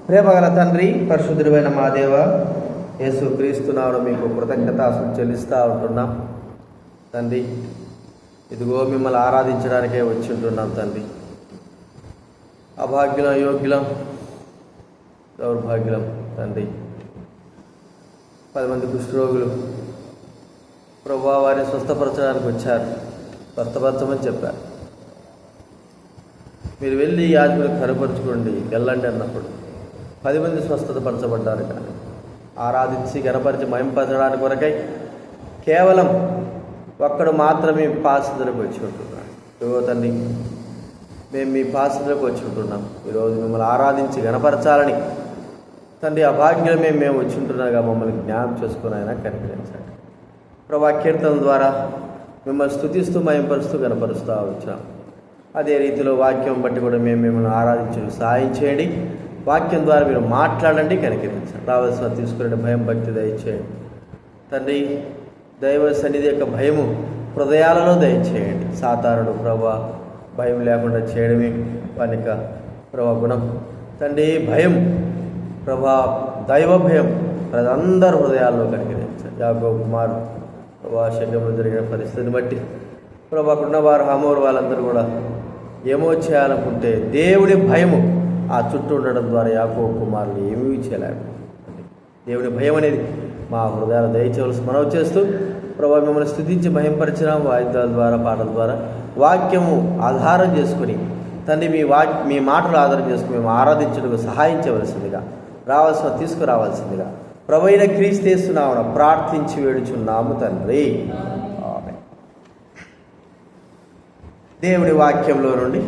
ప్రేమగల తండ్రి, పరిశుద్ధుడైన మా దేవ, యేసు క్రీస్తునాడు మీకు కృతజ్ఞతాస్తుతులు చెల్లిస్తూ ఉంటున్నాం తండ్రి. ఇదిగో మిమ్మల్ని ఆరాధించడానికే వచ్చి ఉంటున్నాం తండ్రి. అభాగ్యులం, యోగ్యులం, దౌర్భాగ్యులం తండ్రి. 10 మంది కుష్ఠరోగులు ప్రభువా వారిని స్వస్థపరచడానికి వచ్చారు. స్వస్థపరచమని చెప్పారు. మీరు వెళ్ళి యాజకులకు కనపరుచుకోండి, వెళ్ళండి అన్నప్పుడు 10 మంది స్వస్థత పరచబడ్డారు. కానీ ఆరాధించి గణపరిచి మహింపరచడానికి కొరకై కేవలం ఒక్కడు మాత్రమే పాసదులకు వచ్చి ఉంటున్నాడు. ఇదిగో తండ్రి, మేము మీ పాసదులకు వచ్చి ఉంటున్నాం. ఈరోజు మిమ్మల్ని ఆరాధించి గణపరచాలని తండ్రి అభాగ్యులమే మేము వచ్చి ఉంటున్నాగా మమ్మల్ని జ్ఞానం చేసుకుని ఆయన కనికరించండి. ప్రభా, కీర్తనల ద్వారా మిమ్మల్ని స్తుతిస్తూ మహింపరుస్తూ గణపరుస్తూ వచ్చాం. అదే రీతిలో వాక్యం బట్టి కూడా మేము మిమ్మల్ని ఆరాధించడం సాయం చేయండి. వాక్యం ద్వారా మీరు మాట్లాడండి, కనికరించండి. రావాల్సిన తీసుకునే భయం, భక్తి దయచేయండి తండ్రి. దైవ సన్నిధి యొక్క భయము హృదయాలలో దయచేయండి. సాతానుడు ప్రభా భయం లేకుండా చేయడమే వాని యొక్క ప్రభా గుణం తండ్రి. భయం ప్రభా, దైవ భయం ప్రజలందరూ హృదయాల్లో కనికరించండి. యాకోబు కుమారు ప్రభా శకంలో జరిగిన పరిస్థితిని బట్టి ప్రభా ఉన్నవారు హమోరు వాళ్ళందరూ కూడా ఏమో చేయాలనుకుంటే దేవుడి భయము ఆ చుట్టూ ఉండడం ద్వారా యాకోబు కుమారులు ఏమీ చేయలేడు. దేవుడి భయం అనేది మా హృదయాలు దయచేవలసి మనవి చేస్తూ ప్రభా మిమ్మల్ని స్తుతించి భయంపరిచిన వాయిద్యాల ద్వారా, పాటల ద్వారా వాక్యము ఆధారం చేసుకుని తండ్రి మీ మాటలు ఆధారం చేసుకుని మేము ఆరాధించడానికి సహాయం చేయవలసిందిగా, తీసుకురావాల్సిందిగా ప్రభు అయిన క్రీస్తు యేసు నామమున ప్రార్థించి వేడుచున్నాము తండ్రి. ఆమేన్. దేవుడి వాక్యంలో నుండి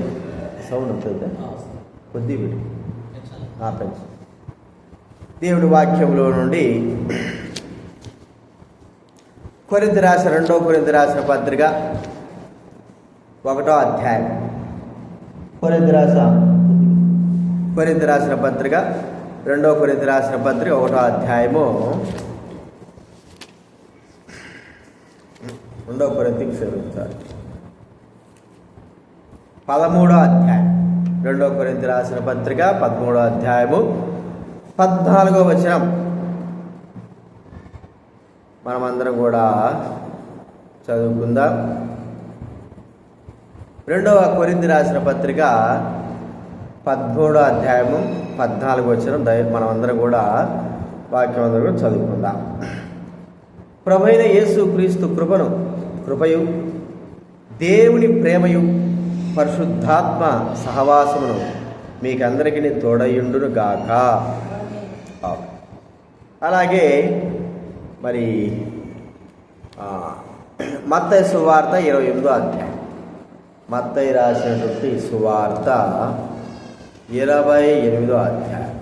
సౌండ్ ఉంటుంది కొద్ది వీడి పెంచు. దేవుడి వాక్యంలో నుండి కొరింథీ రాసిన 2 కొరింథీ రాసిన పత్రిక 1వ అధ్యాయం. కొరింథీ రాసిన పత్రిక 2 కొరింథీ రాసిన పత్రిక 1వ అధ్యాయము 2 కొరింథీకి క్షమించాలి 13వ అధ్యాయం. 2 కొరింథీ రాసిన పత్రిక 13వ అధ్యాయము 14వ వచనం మనమందరం కూడా చదువుకుందాం. 2వ కొరింథీ రాసిన పత్రిక 13వ అధ్యాయము 14వ వచనం మనమందరం కూడా వాక్యం అందరం కూడా చదువుకుందాం. ప్రభువైన యేసు క్రీస్తు కృపయు దేవుని ప్రేమయు పరిశుద్ధాత్మ సహవాసమును మీకందరికీ తోడయుండును గాక. అలాగే మరి మత్తయి సువార్త 28వ అధ్యాయం. మత్తయి రాసినటువంటి సువార్త 28వ అధ్యాయం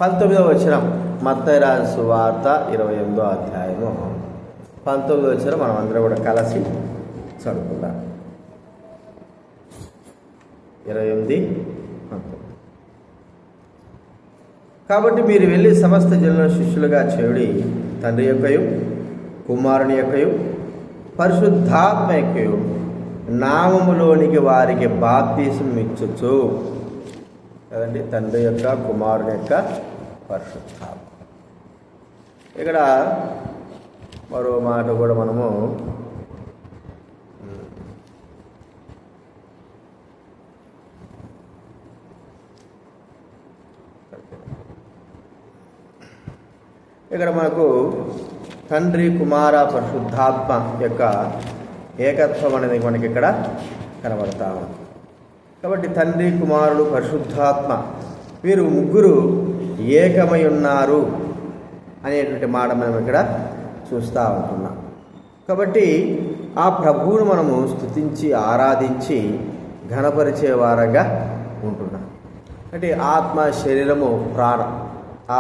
19వ వచనం. మత్తయి రాసిన సువార్త 28వ అధ్యాయము 19వ వచనం మనం అందరం కూడా కలిసి చదువుకుందాం. 28, 19. కాబట్టి మీరు వెళ్ళి సమస్త జనులను శిష్యులుగా చేయుడి, తండ్రి యొక్కయు కుమారుని యొక్కయు పరిశుద్ధాత్మ యొక్కయు నామములోనికి వారికి బాప్తిసం ఇచ్చుచు. కదండి, తండ్రి యొక్క, కుమారుని యొక్క, పరిశుద్ధాత్మ. ఇక్కడ మరో మాట కూడా మనము ఇక్కడ మనకు తండ్రి, కుమార, పరిశుద్ధాత్మ యొక్క ఏకత్వం అనేది మనకి ఇక్కడ కనబడతా ఉంది. కాబట్టి తండ్రి, కుమారుడు, పరిశుద్ధాత్మ వీరు ముగ్గురు ఏకమై ఉన్నారు అనేటువంటి మాట మనం ఇక్కడ చూస్తూ ఉంటున్నాం. కాబట్టి ఆ ప్రభువును మనము స్తుతించి ఆరాధించి ఘనపరిచే వారంగా ఉంటున్నాం. అంటే ఆత్మ, శరీరము, ప్రాణం.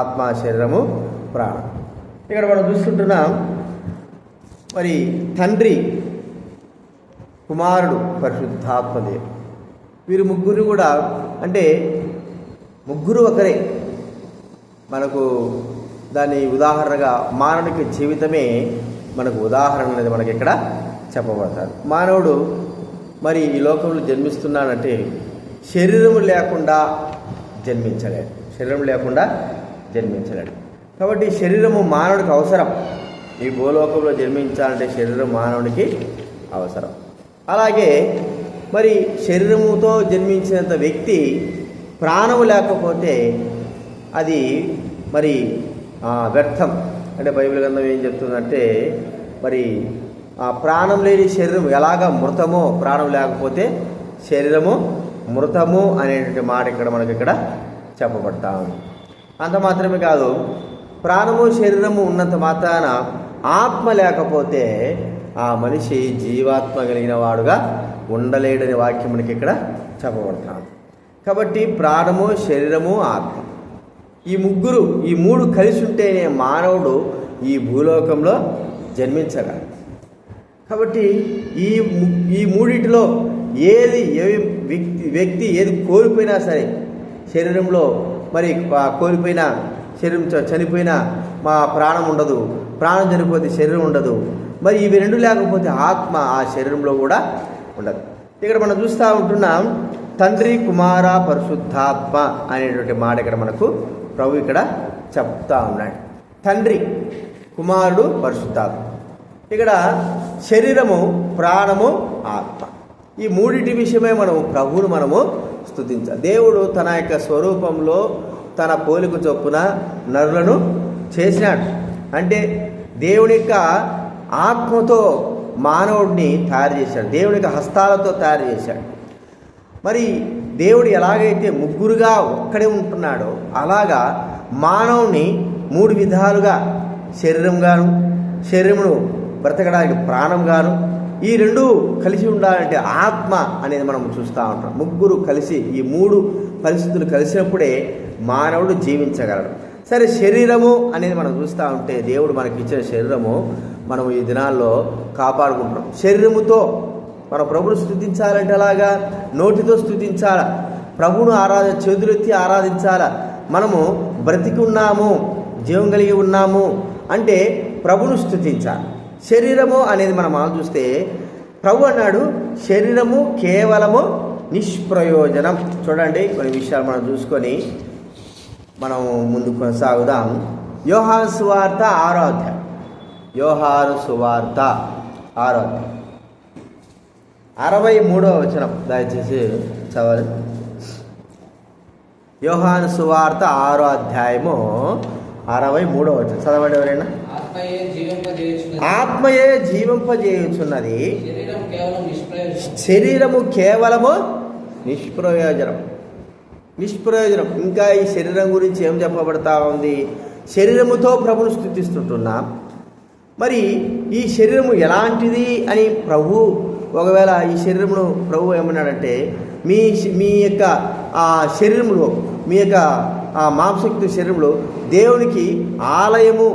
ఆత్మ, శరీరము, ప్రాణం. ఇక్కడ మనం చూస్తుంటున్నాం. మరి తండ్రి, కుమారుడు, పరిశుద్ధాత్మదేవుడు వీరు ముగ్గురు కూడా, అంటే ముగ్గురు ఒకరే. మనకు దాని ఉదాహరణగా మానవునికి జీవితమే మనకు ఉదాహరణ అనేది మనకి ఇక్కడ చెప్పబడతారు. మానవుడు మరి ఈ లోకంలో జన్మిస్తున్నాడంటే శరీరము లేకుండా జన్మించలేడు. కాబట్టి శరీరము మానవుడికి అవసరం. ఈ భూలోకంలో జన్మించాలంటే శరీరం మానవునికి అవసరం. అలాగే మరి శరీరముతో జన్మించినంత వ్యక్తి ప్రాణము లేకపోతే అది మరి వ్యర్థం. అంటే బైబిల్ గ్రంథం ఏం చెప్తుందంటే మరి ప్రాణం లేని శరీరం ఎలాగా మృతమో, ప్రాణం లేకపోతే శరీరము మృతము అనేటువంటి మాట మనకి ఇక్కడ చెప్పబడతా ఉంది. అంత మాత్రమే కాదు, ప్రాణము శరీరము ఉన్నంత మాత్రాన ఆత్మ లేకపోతే ఆ మనిషి జీవాత్మ కలిగిన వాడుగా ఉండలేడని వాక్యం మనకి ఇక్కడ చెప్పబడతాం. కాబట్టి ప్రాణము, శరీరము, ఆత్మ ఈ మూడు కలిసి ఉంటేనే మానవుడు ఈ భూలోకంలో జన్మించగలడు. కాబట్టి ఈ మూడిటిలో వ్యక్తి ఏది కోల్పోయినా సరే, శరీరంలో మరి కోల్పోయిన శరీరం చనిపోయినా మా ప్రాణం ఉండదు, ప్రాణం చనిపోతే శరీరం ఉండదు. మరి ఇవి రెండు లేకపోతే ఆత్మ ఆ శరీరంలో కూడా ఉండదు. ఇక్కడ మనం చూస్తూ ఉంటున్నాం, తండ్రి, కుమార, పరిశుద్ధాత్మ అనేటువంటి మాట ఇక్కడ మనకు ప్రభు ఇక్కడ చెప్తా ఉన్నాడు. తండ్రి, కుమారుడు, పరిశుద్ధాత్మ. ఇక్కడ శరీరము, ప్రాణము, ఆత్మ, ఈ మూడింటి విషయమై ప్రభువును స్తుతించాలి. దేవుడు తన యొక్క స్వరూపంలో తన పోలిక చొప్పున నరులను చేసినాడు. అంటే దేవుని యొక్క ఆత్మతో మానవుడిని తయారు చేశాడు, దేవుని యొక్క హస్తాలతో తయారు చేశాడు. మరి దేవుడు ఎలాగైతే ముగ్గురుగా ఒక్కడే ఉంటున్నాడో అలాగా మానవుని మూడు విధాలుగా శరీరమును బ్రతకడానికి ప్రాణంగాను, ఈ రెండు కలిసి ఉండాలంటే ఆత్మ అనేది మనం చూస్తూ ఉంటాం. ముగ్గురు కలిసి, ఈ మూడు పరిస్థితులు కలిసినప్పుడే మానవుడు జీవించగలడు. సరే, శరీరము అనేది మనం చూస్తూ ఉంటే దేవుడు మనకి ఇచ్చిన శరీరము మనం ఈ దినాల్లో కాపాడుకుంటున్నాం. శరీరముతో మన ప్రభును స్తుతించాలంటే అలాగా నోటితో స్తుతించాల, ప్రభువును చేతులెత్తి ఆరాధించాలా. మనము బ్రతికి ఉన్నాము, జీవం కలిగి ఉన్నాము అంటే ప్రభును స్తుతించాలి. శరీరము అనేది మనం చూస్తే ప్రభు అన్నాడు, శరీరము కేవలము నిష్ప్రయోజనం. చూడండి, కొన్ని విషయాలు మనం చూసుకొని మనం ముందు కొనసాగుదాం. యోహాను సువార్త 6వ అధ్యాయం, యోహాను సువార్త 6వ అధ్యాయం 63వ వచనం దయచేసి చదవాలి. యోహాను సువార్త 6వ అధ్యాయము 63వ వచనం చదవండి ఎవరైనా. ఆత్మయే జీవింపజేయుచున్నది, శరీరము కేవలము నిష్ప్రయోజనం. ఇంకా ఈ శరీరం గురించి ఏం చెప్పబడతా ఉంది? శరీరముతో ప్రభును స్తుతిస్తుంటున్నాం. మరి ఈ శరీరము ఎలాంటిది అని ప్రభు ఒకవేళ ఈ శరీరమును ప్రభు ఏమన్నాడంటే, మీ యొక్క శరీరంలో, మీ యొక్క మాంసయుక్త శరీరంలో దేవునికి ఆలయము,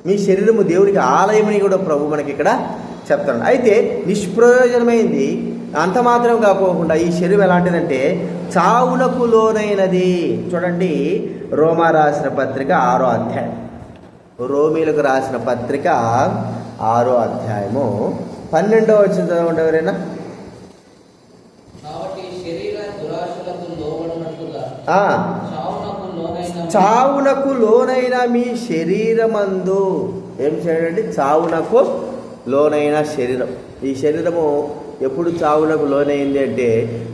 మీ శరీరము దేవునికి ఆలయమని కూడా ప్రభు మనకి ఇక్కడ చెప్తాడు. అయితే నిష్ప్రయోజనమైంది. అంత మాత్రం కాకోకుండా ఈ శరీరం ఎలాంటిదంటే చావునకు లోనైనది. చూడండి, రోమా రాసిన పత్రిక 6వ అధ్యాయం, రోమీలకు రాసిన పత్రిక 6వ అధ్యాయము 12వ వచనం చదవండి ఎవరైనా. చావునకు లోనైన మీ శరీరమందు ఏం చేయండి? చావునకు లోనైన శరీరం. ఈ శరీరము ఎప్పుడు చావునకు లోనైంది అంటే,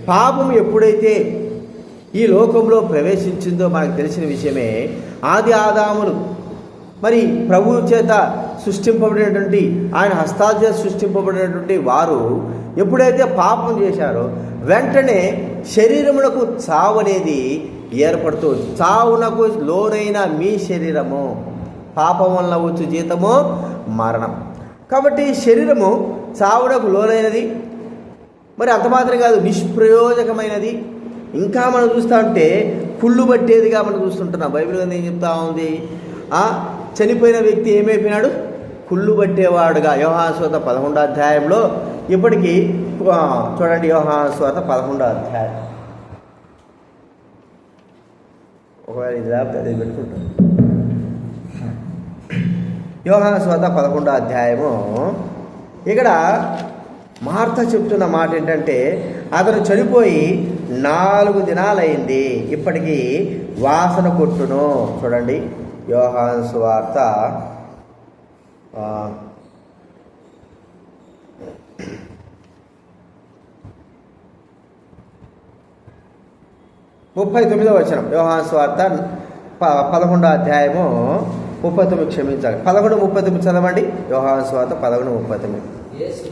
పాపం ఎప్పుడైతే ఈ లోకంలో ప్రవేశించిందో మనకు తెలిసిన విషయమే. ఆది ఆదాములు మరి ప్రభువు చేత సృష్టింపబడినటువంటి, ఆయన హస్తాల చేత సృష్టింపబడినటువంటి వారు ఎప్పుడైతే పాపం చేశారో వెంటనే శరీరమునకు చావు అనేది ఏర్పడుతూ, చావునకు లోనైన మీ శరీరము, పాపం వలన వచ్చు జీతము మరణం. కాబట్టి శరీరము చావునకు లోనైనది. మరి అంత మాత్రం కాదు, నిష్ప్రయోజకమైనది. ఇంకా మనం చూస్తూ ఉంటే కుళ్ళు పట్టేదిగా మనం చూస్తుంటున్నాం. బైబిల్ ఏం చెప్తా ఉంది? చనిపోయిన వ్యక్తి ఏమైపోయినాడు? కుళ్ళు పట్టేవాడుగా. యోహాను సువార్త 11వ అధ్యాయంలో ఇప్పటికీ చూడండి, యోహాను సువార్త 11వ అధ్యాయం, ఒకవేళ ఇది లేకపోతే అది పెట్టుకుంటాం. యోహాను సువార్త 11వ అధ్యాయము, ఇక్కడ మార్త చెప్తున్న మాట ఏంటంటే, అతను చనిపోయి 4 దినాలైంది, ఇప్పటికీ వాసన కొట్టును. చూడండి, యోహాను సువార్త 39వ వచనం. యోహాను సువార్త 11వ అధ్యాయము 39, క్షమించాలి, 11:39 చదవండి. యోహాను సువార్త 11:39. యేసు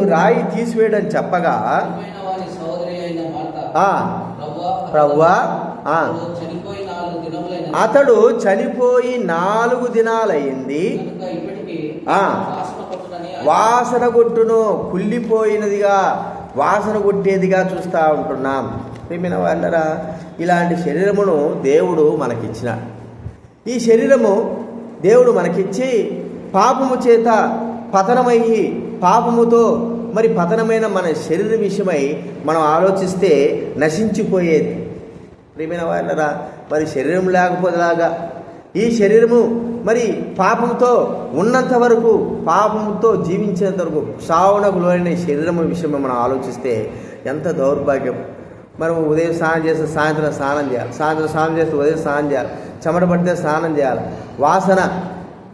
రాయి తీసివేయడని చెప్పగా, ప్రభువా, అతడు చనిపోయి 4 దినాలయ్యింది, వాసన కొట్టును, కుళ్ళిపోయినదిగా, వాసన కొట్టేదిగా చూస్తూ ఉంటున్నాం. ప్రియమైన వాళ్ళరా, ఇలాంటి శరీరమును దేవుడు మనకిచ్చినాడు. ఈ శరీరము దేవుడు మనకిచ్చి పాపము చేత పతనమయ్యి, పాపముతో మరి పతనమైన మన శరీర విషయమై మనం ఆలోచిస్తే నశించిపోయేది. ప్రియమైన వాళ్ళరా, మరి శరీరం లేకపోతేలాగా ఈ శరీరము మరి పాపంతో ఉన్నంత వరకు, పాపంతో జీవించేంత వరకు సావునకు లోనైన శరీరము విషయం మనం ఆలోచిస్తే ఎంత దౌర్భాగ్యం. మనం ఉదయం స్నానం చేస్తే సాయంత్రం స్నానం చేయాలి, సాయంత్రం స్నానం చేస్తే ఉదయం స్నానం చేయాలి, చెమట పడితే స్నానం చేయాలి, వాసన.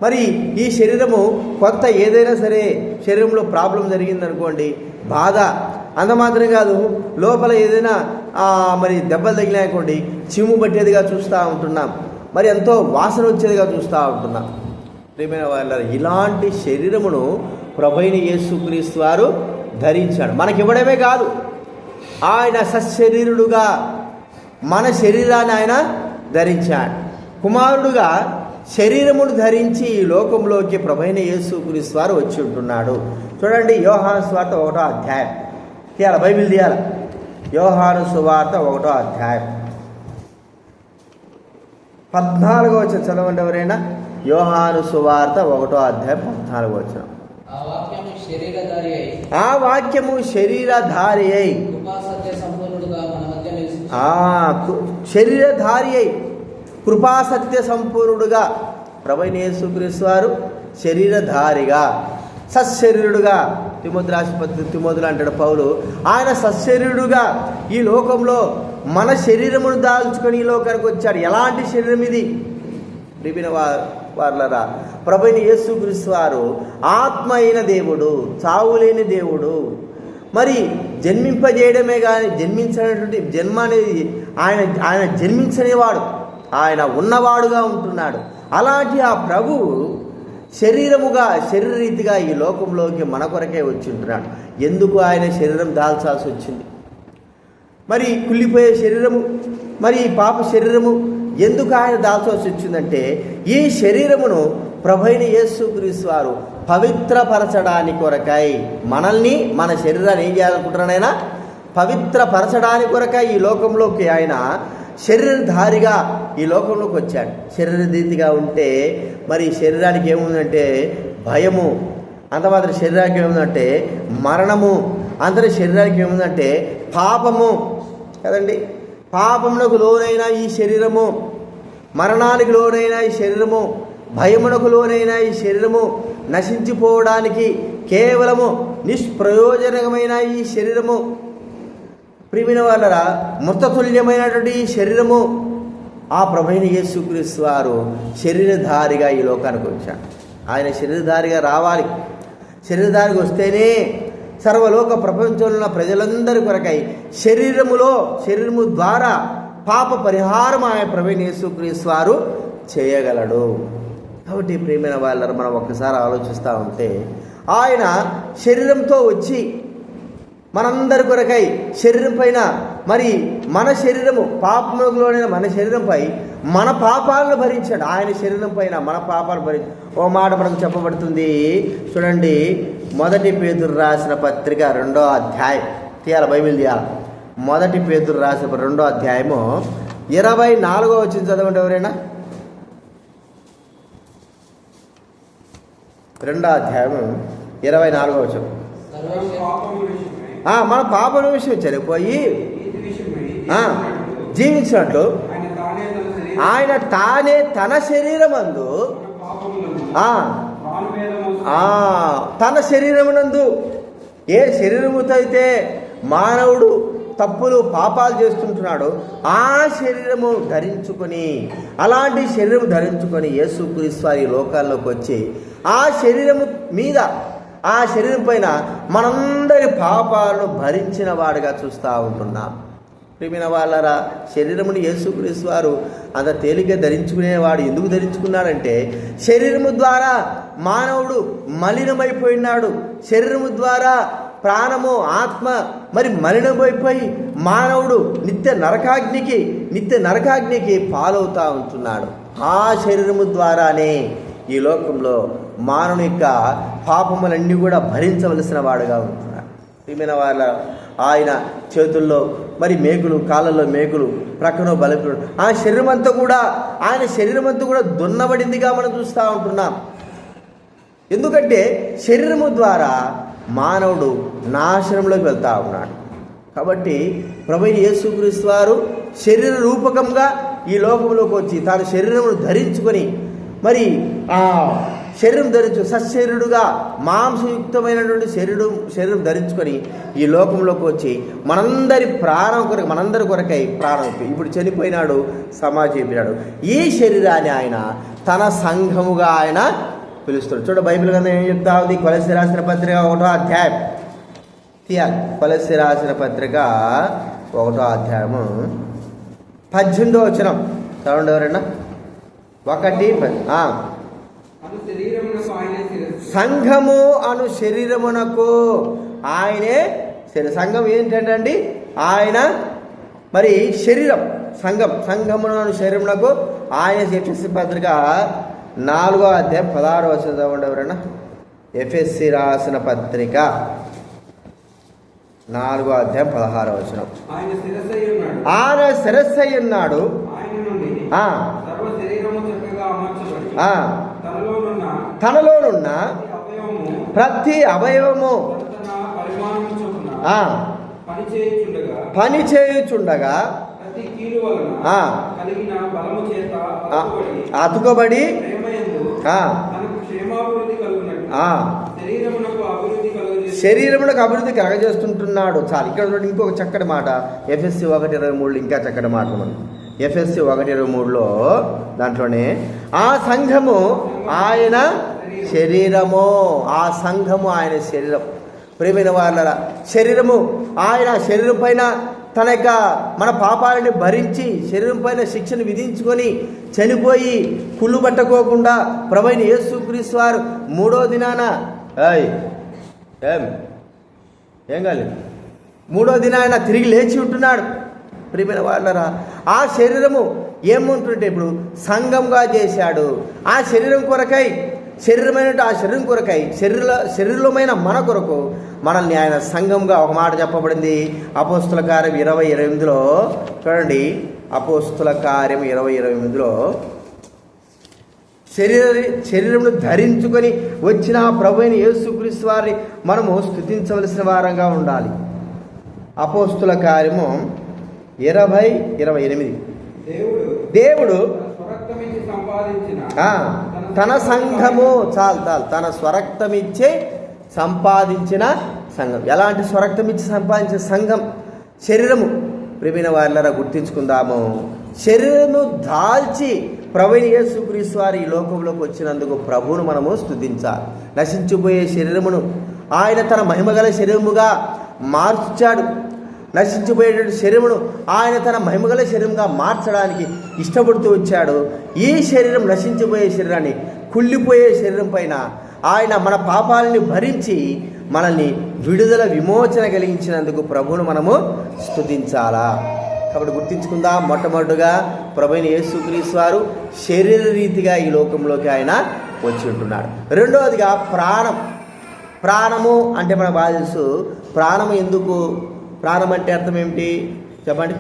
మరి ఈ శరీరము కొత్త ఏదైనా సరే శరీరంలో ప్రాబ్లం జరిగిందనుకోండి, బాధ. అంత మాత్రమే కాదు, లోపల ఏదైనా మరి దెబ్బలు తగిలాయనుకోండి, చీము పట్టేదిగా చూస్తూ ఉంటున్నాం, మరి ఎంతో వాసన వచ్చేదిగా చూస్తూ ఉంటున్నాం. ప్రియమైన వాళ్ళ, ఇలాంటి శరీరమును ప్రభువైన యేసుక్రీస్తు వారు ధరించాడు. మనకివ్వడమే కాదు, ఆయన సశరీరుడుగా మన శరీరాన్ని ఆయన ధరించాడు. కుమారుడుగా శరీరమును ధరించి ఈ లోకంలోకి ప్రభువైన యేసుక్రీస్తు వారు వచ్చి ఉంటున్నాడు. చూడండి, యోహాను సువార్త 1వ అధ్యాయం తీయాలి, బైబిల్ తీయాలి. యోహాను సువార్త 1వ అధ్యాయం 14వ వచనం చదవండి ఎవరైనా. యోహాను సువార్త 1వ అధ్యాయం 14వ వచనం. ఆ వాక్యము శరీరధారి అయి, శరీరధారి అయి కృపాసత్య సంపూర్ణుడుగా ప్రభువైన యేసుక్రీస్తు వారు శరీరధారిగా, సశరీరుడుగా, తిమోతిలో అంటాడు పౌలు, ఆయన సశరీరుడుగా ఈ లోకంలో మన శరీరమును దాల్చుకొని ఈ లోకానికి వచ్చాడు. ఎలాంటి శరీరం ఇది? ప్రియమైన వారలారా, ప్రభువైన యేసుక్రీస్తు వారు ఆత్మ అయిన దేవుడు, చావులేని దేవుడు. మరి జన్మింపజేయడమే కానీ జన్మించినటువంటి జన్మ అనేది ఆయన జన్మించనివాడు, ఆయన ఉన్నవాడుగా ఉంటున్నాడు. అలాంటి ఆ ప్రభువు శరీరరీతిగా ఈ లోకంలోకి మన కొరకే వచ్చి ఉంటున్నాడు. ఎందుకు ఆయన శరీరం దాల్చాల్సి వచ్చింది? మరి కుళ్ళిపోయే శరీరము, మరి పాప శరీరము ఎందుకు ఆయన దాల్చాల్సి వచ్చిందంటే, ఈ శరీరమును ప్రభువైన యేసుక్రీస్తు వారు పవిత్రపరచడానికి కొరకై, మనల్ని, మన శరీరాన్ని ఏం చేయాలనుకుంటున్నాడైనా పవిత్రపరచడానికి కొరకై ఈ లోకంలోకి ఆయన శరీరధారిగా ఈ లోకంలోకి వచ్చాడు. శరీరరీతిగా ఉంటే మరి శరీరానికి ఏముందంటే భయము, అంత మాత్రం శరీరానికి ఏముందంటే మరణము, అందరి శరీరానికి ఏముందంటే పాపము కదండి. పాపమునకు లోనైన ఈ శరీరము, మరణానికి లోనైన ఈ శరీరము, భయమునకు లోనైన ఈ శరీరము, నశించిపోవడానికి కేవలము నిష్ప్రయోజనమైన ఈ శరీరము, ప్రియమైన వాళ్ళరా మృతతుల్యమైనటువంటి ఈ శరీరము, ఆ ప్రభువైన యేసుక్రీస్తు వారు శరీరధారిగా ఈ లోకానికి వచ్చాడు. ఆయన శరీరధారిగా రావాలి. శరీరధారికి వస్తేనే సర్వలోక ప్రపంచంలో ఉన్న ప్రజలందరి కొరకై శరీరము ద్వారా పాప పరిహారం ఆయన ప్రభువైన యేసుక్రీస్తు వారు చేయగలడు. కాబట్టి ప్రియమైన వాళ్ళని మనం ఒక్కసారి ఆలోచిస్తూ ఉంటే, ఆయన శరీరంతో వచ్చి మనందరి కొరకై శరీరం పైన, మరి మన శరీరము పాపములోనైన మన శరీరంపై మన పాపాలను భరించాడు. ఆయన శరీరం పైన మన పాపాలు భరించి ఓ మాట మనకు చెప్పబడుతుంది. చూడండి, 1 పేతురు రాసిన పత్రిక 2వ అధ్యాయం తీయాలి, బైబిల్ తీయాలి. 1 పేతురు రాసిన 2వ అధ్యాయము 24వ వచనం చదవండి ఎవరైనా. 2వ అధ్యాయము 24వ వచనం. మన పాపల విషయం చనిపోయి జీవించినట్లు ఆయన తానే తన శరీరమందు, తన శరీరమునందు, ఏ శరీరముతో అయితే మానవుడు తప్పులు పాపాలు చేస్తుంటున్నాడో ఆ శరీరము ధరించుకొని, అలాంటి శరీరం ధరించుకొని యేసుక్రీస్తు వారి లోకాల్లోకి వచ్చి ఆ శరీరము మీద, ఆ శరీరం పైన మనందరి పాపాలను భరించిన వాడుగా చూస్తూ ఉంటున్నాం. ప్రియమైన వాళ్ళరా, శరీరముని యేసుక్రీస్తు వారు అంత తేలిగ్గా ధరించుకునేవాడు. ఎందుకు ధరించుకున్నాడంటే శరీరము ద్వారా మానవుడు మలినమైపోయినాడు. శరీరము ద్వారా ప్రాణము, ఆత్మ మరి మలినమైపోయి మానవుడు నిత్య నరకాగ్నికి పాలవుతూ ఉంటున్నాడు. ఆ శరీరము ద్వారానే ఈ లోకంలో మానవుని యొక్క పాపములన్నీ కూడా భరించవలసిన వాడుగా ఉంటున్నాడు. ప్రియమైన వాళ్ళ, ఆయన చేతుల్లో మరి మేకులు, కాళ్ళల్లో మేకులు, ప్రక్కన బలపడు, ఆ శరీరం అంతా కూడా, ఆయన శరీరం అంతా కూడా దున్నబడిందిగా మనం చూస్తూ ఉంటున్నాం. ఎందుకంటే శరీరము ద్వారా మానవుడు నాశనంలోకి వెళ్తూ ఉన్నాడు. కాబట్టి ప్రభువైన యేసుక్రీస్తు వారు శరీర రూపకంగా ఈ లోకంలోకి వచ్చి తాను శరీరమును ధరించుకొని, మరి ఆ శరీరం సశరీరుడుగా మాంసయుక్తమైనటువంటి శరీరం ధరించుకొని ఈ లోకంలోకి వచ్చి మనందరి కొరకై ప్రాణం ఇప్పుడు చనిపోయినాడు, సమాధి అయిపోయినాడు. ఈ శరీరాన్ని ఆయన తన సంఘముగా ఆయన పిలుస్తాడు. చూడ, బైబిల్ గ్రంథం ఏం చెప్తా ఉంది? కొలస్సీ రాసిన పత్రిక 1వ అధ్యాయం తీయాలి. కొలస్సీ రాసిన పత్రిక 1వ అధ్యాయము 18వ వచనం చదవండి ఎవరన్నా. 1:10. సంఘము అను శరీరమునకు ఆయనే సంఘం ఏంటంటే అండి, ఆయన మరి శరీరం, సంఘమును అను శరీరమునకు ఆయన. ఎఫెసీ పత్రిక 4వ అధ్యాయం 16వ వచనం చదవండి ఎవరన్నా. ఎఫెసీ రాసిన పత్రిక 4వ అధ్యాయం 16వ వచనం. ఆయన శిరస్సై ఉన్నాడు, తనలోనున్న ప్రతి అవయవము పని చేయుచుండగా అతుకబడి శరీరమునకు అభివృద్ధి కలగజేస్తుంటున్నాడు. చాలు. ఇక్కడ ఇంకొక చక్కటి మాట, ఎఫెసీ 1:23 ఇంకా చక్కటి మాట. మనం ఎఫెసీ 1:23 దాంట్లోనే ఆ సంఘము ఆయన శరీరము, ఆ సంఘము ఆయన శరీరం. ప్రియమైన వాళ్ళ, శరీరము ఆయన శరీరం పైన తన యొక్క మన పాపాలని భరించి శరీరం పైన శిక్షను విధించుకొని చనిపోయి కుళ్ళు పట్టుకోకుండా ప్రభువైన యేసుక్రీస్తు వారు 3వ దినాన ఏం కాలేదు 3వ దినాన తిరిగి లేచి ఉంటున్నాడు. ప్రియమైన వాళ్ళరా, ఆ శరీరము ఏముంటుంటే ఇప్పుడు సంఘంగా చేశాడు. ఆ శరీరం కొరకై, ఆ శరీరం కొరకై, శరీరమైన మన కొరకు మనల్ని ఆయన సంఘంగా, ఒక మాట చెప్పబడింది అపోస్తుల కార్యం 20:28 చూడండి. అపోస్తుల కార్యం 20:28 శరీరమును ధరించుకొని వచ్చిన ప్రభువైన యేసుక్రీస్తు వారిని మనము స్తుతించవలసిన వారంగా ఉండాలి. అపోస్తుల కార్యము 20:28 దేవుడు తన సంఘము, తన స్వరక్తమిచ్చే సంపాదించిన సంఘం. ఎలాంటి స్వరక్తమిచ్చి సంపాదించిన సంఘం? శరీరము. ప్రియమైన వారిలారా, గుర్తించుకుందాము. శరీరము దాల్చి ప్రభువైన యేసుక్రీస్తు వారు ఈ లోకంలోకి వచ్చినందుకు ప్రభువును మనము స్తుతించాలి. నశించిపోయే శరీరమును ఆయన తన మహిమగల శరీరముగా మార్చాడు. నశించిపోయేటువంటి శరీరమును ఆయన తన మహిమగల శరీరంగా మార్చడానికి ఇష్టపడుతూ వచ్చాడు. ఈ శరీరం, నశించిపోయే శరీరాన్ని, కుళ్ళిపోయే శరీరం పైన ఆయన మన పాపాలని భరించి మనల్ని విమోచన కలిగించినందుకు ప్రభువును మనము స్తుతించాలా. కాబట్టి గుర్తించుకుందాం. మొట్టమొదటిగా ప్రభువైన యేసుక్రీస్తు వారు శరీర రీతిగా ఈ లోకంలోకి ఆయన వచ్చి ఉంటున్నాడు. రెండవదిగా ప్రాణము అంటే మనకు బాగా తెలుసు. ప్రాణము ఎందుకు? ప్రాణం అంటే అర్థం ఏమిటి చెప్పండి?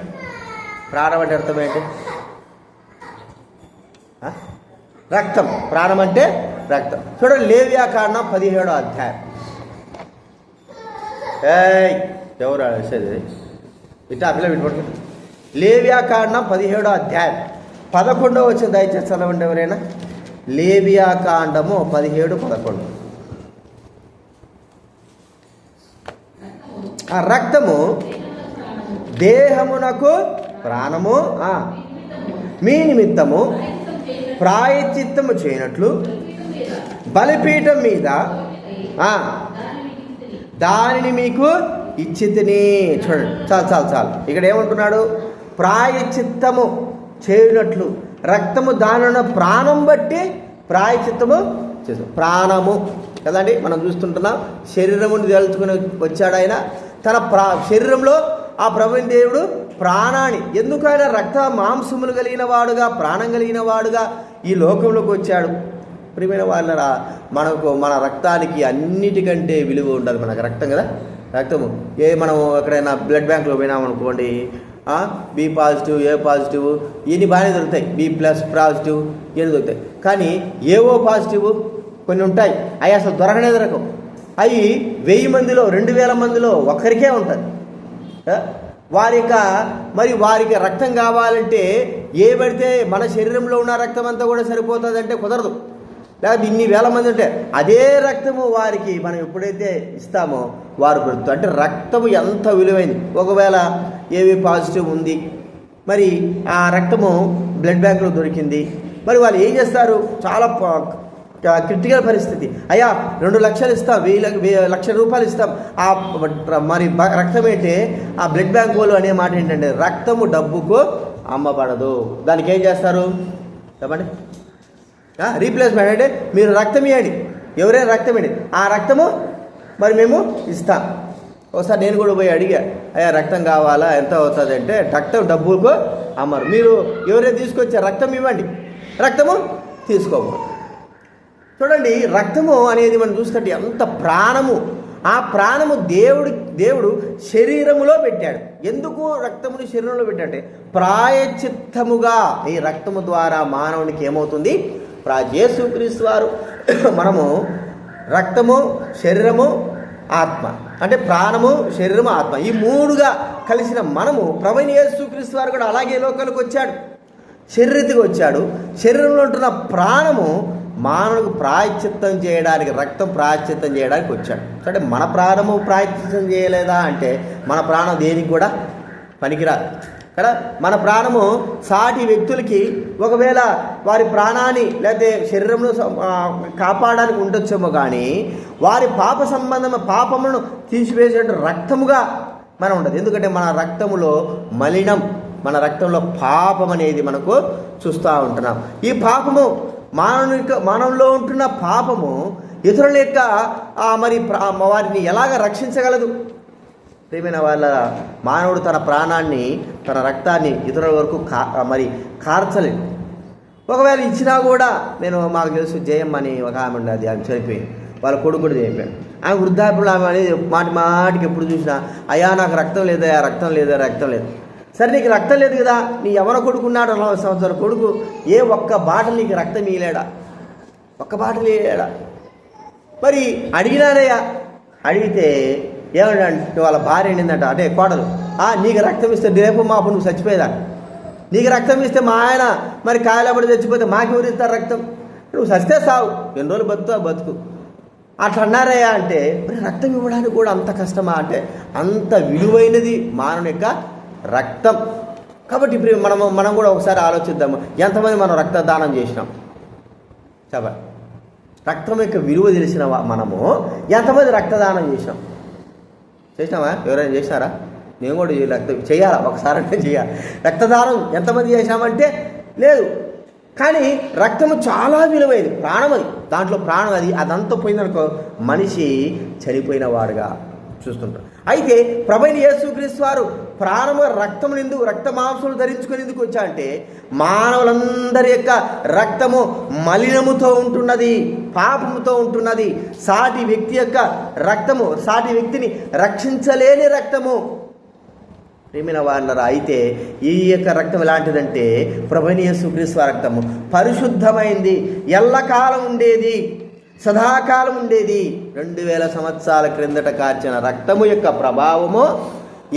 ప్రాణం అంటే అర్థం ఏంటి? రక్తం. ప్రాణం అంటే రక్తం. చూడండి, లేవ్యాకాండం 17వ అధ్యాయం. ఎవరు అడిగేది ఇట్లా అట్లా విడిపడు. లేవ్యాకాండం 17వ అధ్యాయం 11వ వచనం దయచేసి చదవండి ఎవరైనా. లేవ్యాకాండము 17:11. ఆ రక్తము దేహమునకు ప్రాణము, మీ నిమిత్తము ప్రాయశ్చిత్తము చేయనట్లు బలిపీఠం మీద దానిని మీకు ఇచ్చితిని. చూడండి, చాలు. ఇక్కడ ఏమంటున్నాడు? ప్రాయశ్చిత్తము చేయనట్లు, రక్తము దానిలో ప్రాణం బట్టి ప్రాయశ్చిత్తము చేస్తాం. ప్రాణము కదండి, మనం చూస్తుంటున్నాం. శరీరముని తెలుసుకుని వచ్చాడు ఆయన. తన శరీరంలో ఆ ప్రభుని దేవుడు ప్రాణాన్ని, ఎందుకైనా రక్త మాంసములు కలిగిన వాడుగా, ప్రాణం కలిగిన వాడుగా ఈ లోకంలోకి వచ్చాడు. ప్రియమైన వాళ్ళరా, మన రక్తానికి అన్నిటికంటే విలువ ఉండదు. మనకు రక్తం కదా, రక్తము. మనం ఎక్కడైనా బ్లడ్ బ్యాంక్లో పోయినామనుకోండి, బి పాజిటివ్, ఏ పాజిటివ్ ఇవన్నీ బాగానే దొరుకుతాయి. బి ప్లస్ పాజిటివ్ ఇవన్నీ దొరుకుతాయి. కానీ ఏవో పాజిటివ్ కొన్ని ఉంటాయి, అవి అసలు దొరకవు. అవి 1000 మందిలో 2000 మందిలో ఒక్కరికే ఉంటుంది. వారికి రక్తం కావాలంటే ఏ పడితే మన శరీరంలో ఉన్న రక్తం అంతా కూడా సరిపోతుంది అంటే కుదరదు. లేకపోతే ఇన్ని వేల మంది ఉంటే అదే రక్తము వారికి మనం ఎప్పుడైతే ఇస్తామో వారు పెడుతుంది. అంటే రక్తము ఎంత విలువైంది. ఒకవేళ ఏవి పాజిటివ్ ఉంది, మరి ఆ రక్తము బ్లడ్ బ్యాంకులో దొరికింది, మరి వాళ్ళు ఏం చేస్తారు? చాలా క్రిటికల్ పరిస్థితి. అయ్యా 2 లక్షలు ఇస్తాం, 1,00,000 రూపాయలు ఇస్తాం. మరి రక్తం ఏంటి? ఆ బ్లడ్ బ్యాంక్ వాళ్ళు అనే మాట ఏంటంటే రక్తము డబ్బుకు అమ్మబడదు. దానికి ఏం చేస్తారు చెప్పండి? రీప్లేస్మెంట్ అంటే మీరు రక్తం ఇవ్వండి, ఎవరైనా రక్తం ఇవ్వండి, ఆ రక్తము మరి మేము ఇస్తాం. ఒకసారి నేను కూడా పోయి అడిగా, అయ్యా రక్తం కావాలా, ఎంత అవుతుంది అంటే రక్తం డబ్బులకు అమ్మరు. మీరు ఎవరైనా తీసుకొచ్చే రక్తం ఇవ్వండి, రక్తము తీసుకోము. చూడండి, రక్తము అనేది మనం చూసుకుంటే ఎంత ప్రాణము. ఆ ప్రాణము దేవుడు శరీరములో పెట్టాడు. ఎందుకు రక్తముని శరీరంలో పెట్టాడంటే ప్రాయశ్చిత్తముగా ఈ రక్తము ద్వారా మానవునికి ఏమవుతుంది? యేసుక్రీస్తు వారు మనము రక్తము, శరీరము, ఆత్మ, అంటే ప్రాణము, శరీరము, ఆత్మ, ఈ 3గా కలిసిన మనము ప్రభువైన యేసుక్రీస్తు వారు కూడా అలాగే లోకాలకు వచ్చాడు, శరీరతికి వచ్చాడు. శరీరంలో ఉంటున్న ప్రాణము మానవునికి ప్రాయశ్చిత్తం చేయడానికి, రక్తం ప్రాయశ్చిత్తం చేయడానికి వచ్చాడు. అంటే మన ప్రాణము ప్రాయశ్చిత్తం చేయలేదా అంటే మన ప్రాణం దేనికి కూడా పనికిరాదు కదా. మన ప్రాణము సాటి వ్యక్తులకి ఒకవేళ వారి ప్రాణాన్ని లేకపోతే శరీరంలో కాపాడడానికి ఉండొచ్చేమో, కానీ వారి పాప సంబంధమైన పాపములను తీసివేసే రక్తముగా మనం ఉండదు. ఎందుకంటే మన రక్తములో మలినం, మన రక్తంలో పాపం అనేది మనకు చూస్తూ ఉంటున్నాం. ఈ పాపము మానవులో ఉంటున్న పాపము ఇతరుల యొక్క మరి వారిని ఎలాగ రక్షించగలదు? ప్రియమైన వాళ్ళ, మానవుడు తన ప్రాణాన్ని, తన రక్తాన్ని ఇతరుల వరకు కార్చలేదు. ఒకవేళ ఇచ్చినా కూడా, మాకు తెలుసు జయమ్మ అని ఒక ఆమె ఉండేది, ఆమె చనిపోయింది, వాళ్ళ కొడుకు కూడా చనిపోయాడు. ఆమె వృద్ధాప్యంలో ఆమె అనేది మాటికి ఎప్పుడు చూసినా, అయ్యా నాకు రక్తం లేదా, రక్తం లేదు. సరే, నీకు రక్తం లేదు కదా, నీ ఎవరి కొడుకున్నాడు 40 సంవత్సరాల కొడుకు, ఏ ఒక్క బాటలు నీకు రక్తం ఇయ్యలేడా? ఒక్క బాటలు ఇయ్యలేడా? మరి అడిగినానయ్యా, అడిగితే ఏమంటే వాళ్ళ భార్య ఏంటంట, అంటే కోడలు, నీకు రక్తం ఇస్తే రేపు మాపు నువ్వు చచ్చిపోయేదా? నీకు రక్తం ఇస్తే మా ఆయన మరి కాయలబడి చచ్చిపోతే మాకెవరు ఇస్తారు రక్తం? నువ్వు చస్తే సావు, ఎన్ని రోజులు బతుకు అట్లా అన్నారయ్యా. అంటే మరి రక్తం ఇవ్వడానికి కూడా అంత కష్టమా? అంటే అంత విలువైనది మానవుని యొక్క రక్తం. కాబట్టి ఇప్పుడు మనం కూడా ఒకసారి ఆలోచిద్దాము, ఎంతమంది మనం రక్తదానం చేసినాం చెప్పండి. రక్తం యొక్క విలువ తెలిసిన మనము ఎంతమంది రక్తదానం చేసినామా? ఎవరైనా చేసినారా? నేను కూడా రక్తం చేయాలా? ఒకసారి అంటే చేయాలి. రక్తదానం ఎంతమంది చేసినామంటే లేదు. కానీ రక్తము చాలా విలువైనది, ప్రాణం అది, దాంట్లో ప్రాణం అది, అదంతా పోయిందనుకో మనిషి చనిపోయిన వాడుగా చూస్తుంటారు. అయితే ప్రభువైన యేసుక్రీస్తు వారు ప్రాణము రక్త మాంసములు ధరించుకుని ఎందుకు వచ్చా అంటే మానవులందరి యొక్క రక్తము మలినముతో ఉంటున్నది, పాపముతో ఉంటున్నది. సాటి వ్యక్తి యొక్క రక్తము సాటి వ్యక్తిని రక్షించలేని రక్తము. ప్రియమైన వాళ్ళరా, అయితే ఈ యొక్క రక్తం ఎలాంటిదంటే ప్రభువైన యేసుక్రీస్తు వారి రక్తము పరిశుద్ధమైంది, ఎల్లకాలం ఉండేది, సదాకాలం ఉండేది. 2000 సంవత్సరాల క్రిందట కార్చిన రక్తము యొక్క ప్రభావము